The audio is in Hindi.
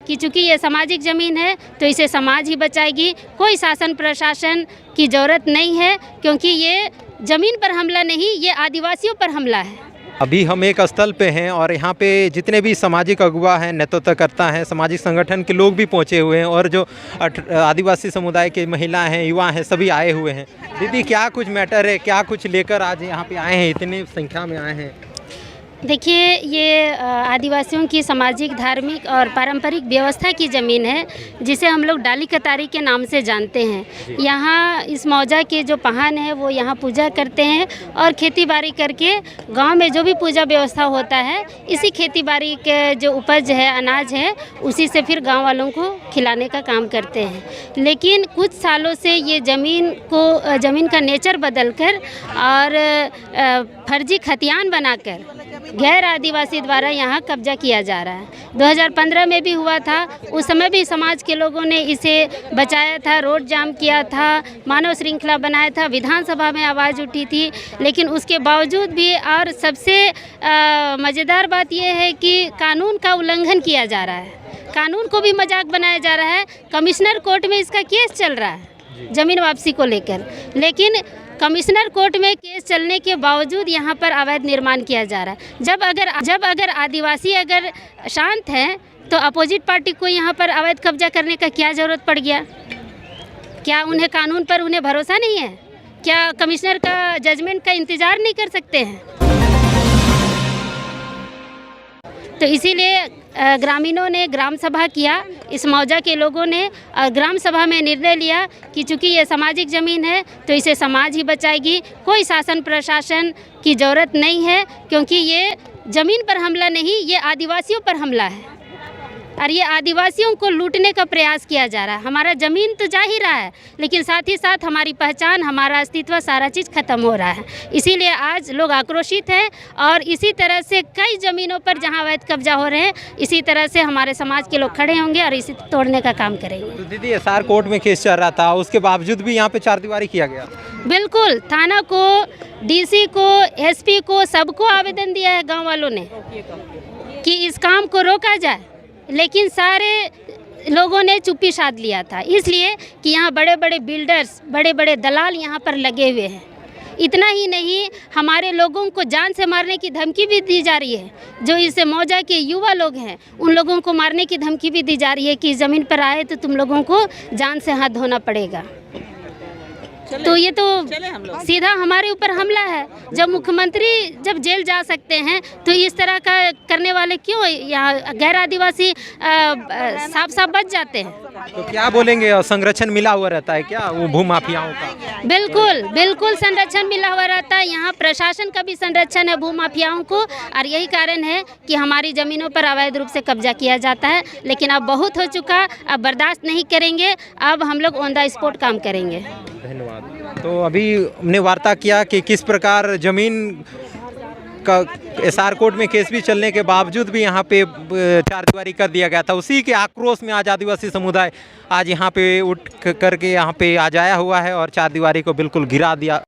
कि चूँकि ये सामाजिक ज़मीन है तो इसे समाज ही बचाएगी, कोई शासन प्रशासन की ज़रूरत नहीं है, क्योंकि ये ज़मीन पर हमला नहीं, ये आदिवासियों पर हमला है। अभी हम एक स्थल पे हैं और यहाँ पे जितने भी सामाजिक अगुवा हैं, नेतृत्वकर्ता हैं, सामाजिक संगठन के लोग भी पहुँचे हुए हैं और जो आदिवासी समुदाय के महिलाएं हैं, युवा हैं, सभी आए हुए हैं। दीदी, क्या कुछ मैटर है, क्या कुछ लेकर आज यहाँ पे आए हैं, इतनी संख्या में आए हैं? देखिए, ये आदिवासियों की सामाजिक, धार्मिक और पारंपरिक व्यवस्था की ज़मीन है, जिसे हम लोग डाली कतारी के नाम से जानते हैं। यहाँ इस मौजा के जो पहान है वो यहाँ पूजा करते हैं और खेती बाड़ी करके गांव में जो भी पूजा व्यवस्था होता है, इसी खेती बाड़ी के जो उपज है, अनाज है, उसी से फिर गांव वालों को खिलाने का काम करते हैं। लेकिन कुछ सालों से ये ज़मीन का नेचर बदलकर और फर्जी खतियान बनाकर गैर आदिवासी द्वारा यहाँ कब्जा किया जा रहा है। 2015 में भी हुआ था, उस समय भी समाज के लोगों ने इसे बचाया था, रोड जाम किया था, मानव श्रृंखला बनाया था, विधानसभा में आवाज़ उठी थी। लेकिन उसके बावजूद भी और सबसे मज़ेदार बात यह है कि कानून का उल्लंघन किया जा रहा है, कानून को भी मजाक बनाया जा रहा है। कमिश्नर कोर्ट में इसका केस चल रहा है ज़मीन वापसी को लेकर, लेकिन कमिश्नर कोर्ट में केस चलने के बावजूद यहाँ पर अवैध निर्माण किया जा रहा है। जब अगर आदिवासी अगर शांत हैं तो अपोजिट पार्टी को यहाँ पर अवैध कब्जा करने का क्या ज़रूरत पड़ गया? क्या उन्हें कानून पर उन्हें भरोसा नहीं है? क्या कमिश्नर का जजमेंट का इंतज़ार नहीं कर सकते हैं? तो इसीलिए ग्रामीणों ने ग्राम सभा किया, इस मौजा के लोगों ने ग्राम सभा में निर्णय लिया कि चूँकि ये सामाजिक ज़मीन है तो इसे समाज ही बचाएगी, कोई शासन प्रशासन की ज़रूरत नहीं है, क्योंकि ये ज़मीन पर हमला नहीं, ये आदिवासियों पर हमला है और ये आदिवासियों को लूटने का प्रयास किया जा रहा है। हमारा ज़मीन तो जा ही रहा है, लेकिन साथ ही साथ हमारी पहचान, हमारा अस्तित्व, सारा चीज़ ख़त्म हो रहा है। इसीलिए आज लोग आक्रोशित हैं और इसी तरह से कई ज़मीनों पर जहां अवैध कब्जा हो रहे हैं, इसी तरह से हमारे समाज के लोग खड़े होंगे और इसे तोड़ने का काम करेंगे। तो दीदी, एसआर कोर्ट में केस चल रहा था, उसके बावजूद भी यहाँ पे चारदीवारी किया गया? बिल्कुल, थाना को, डीसी को, एसपी को, सबको आवेदन दिया है गाँव वालों ने कि इस काम को रोका जाए, लेकिन सारे लोगों ने चुप्पी साध लिया था, इसलिए कि यहाँ बड़े बड़े बिल्डर्स, बड़े बड़े दलाल यहाँ पर लगे हुए हैं। इतना ही नहीं, हमारे लोगों को जान से मारने की धमकी भी दी जा रही है। जो इस मौजा के युवा लोग हैं, उन लोगों को मारने की धमकी भी दी जा रही है कि ज़मीन पर आए तो तुम लोगों को जान से हाथ धोना पड़ेगा। तो ये तो सीधा हमारे ऊपर हमला है। जब मुख्यमंत्री जब जेल जा सकते हैं तो इस तरह का करने वाले क्यों यहाँ गैर आदिवासी साफ साफ बच जाते हैं? तो क्या बोलेंगे, संरक्षण मिला हुआ रहता है क्या वो भूमाफियाओं का? बिल्कुल बिल्कुल संरक्षण मिला हुआ रहता है। यहाँ प्रशासन का भी संरक्षण है भूमाफियाओं को, और यही कारण है कि हमारी ज़मीनों पर अवैध रूप से कब्जा किया जाता है। लेकिन अब बहुत हो चुका, अब बर्दाश्त नहीं करेंगे, अब हम लोग ऑन द स्पॉट काम करेंगे। धन्यवाद। तो अभी हमने वार्ता किया कि किस प्रकार ज़मीन का एसआर कोर्ट में केस भी चलने के बावजूद भी यहाँ पे चारदीवारी कर दिया गया था। उसी के आक्रोश में आज आदिवासी समुदाय आज यहाँ पे उठ करके यहाँ पे आज आया हुआ है और चारदीवारी को बिल्कुल गिरा दिया